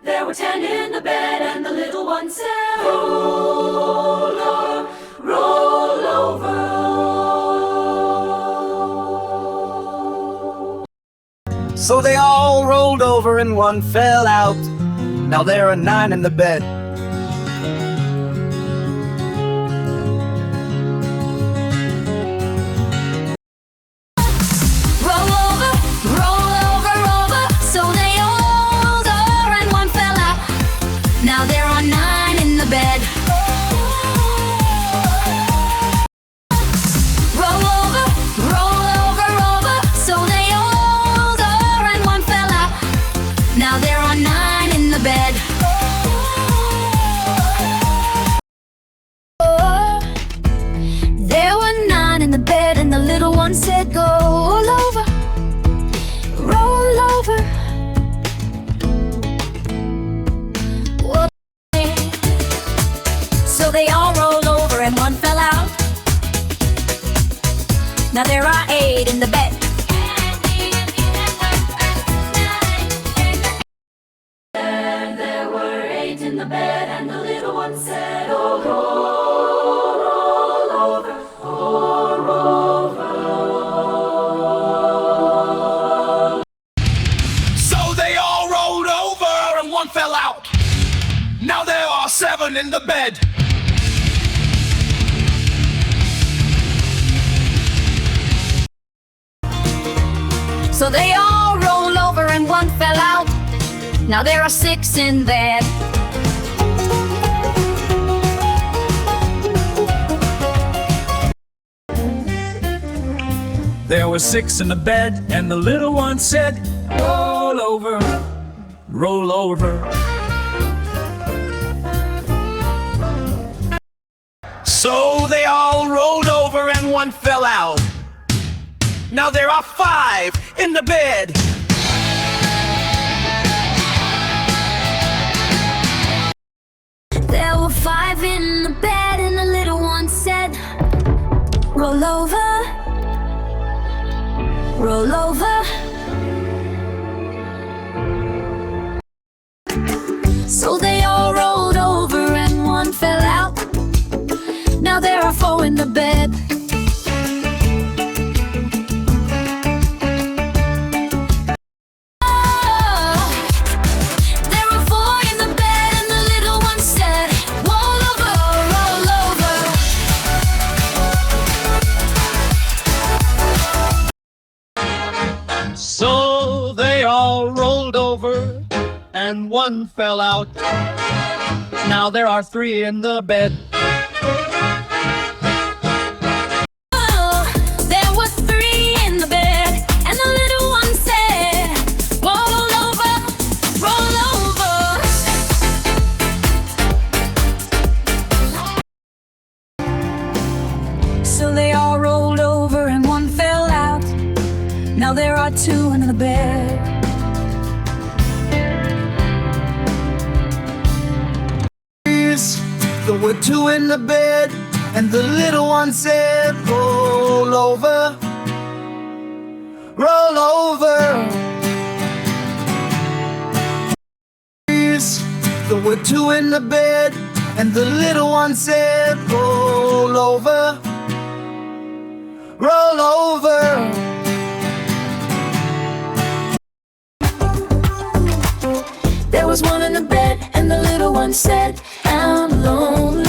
There were 10 in the bed, and the little one said, roll over, roll over. So they all rolled over and one fell out. Now there are 9 in the bed. Roll over, roll over, over. So they all rolled over and one fell out. Now there are 9 in the bed. Roll over, roll over, over. So they all rolled over and one fell out. Now there are 9 in the bed. There were 9 in the bed, and the little one said, go roll over, roll over. So they all rolled over and one fell out. Now there are 8 in the bed. There were 8 in the bed, and the little one said, oh, roll over, oh, roll over. So they all rolled over and one fell out. Now there are 7 in the bed. So they all rolled over and one fell out. Now there are 6 in bed. There were 6 in the bed, and the little one said, roll over, roll over. So they all rolled over and one fell out. Now there are 5 in the bed. There were 5 in the bed, and the little one said, roll over, roll over. So they all rolled over and one fell out. Now there are 4 in the bed. There were 4 in the bed, and the little one said, roll over, roll over. So they all rolled over and one fell out. Now there are 3 in the bed. There were 3 in the bed, and the little one said, roll over, roll over. So they all rolled over and one fell out. Now there are 2 in the bed. There were 2 in the bed, and the little one said, roll over, roll over. There were 2 in the bed, and the little one said, roll over, roll over. There was 1 in the bed, and the little one said, I'm lonely.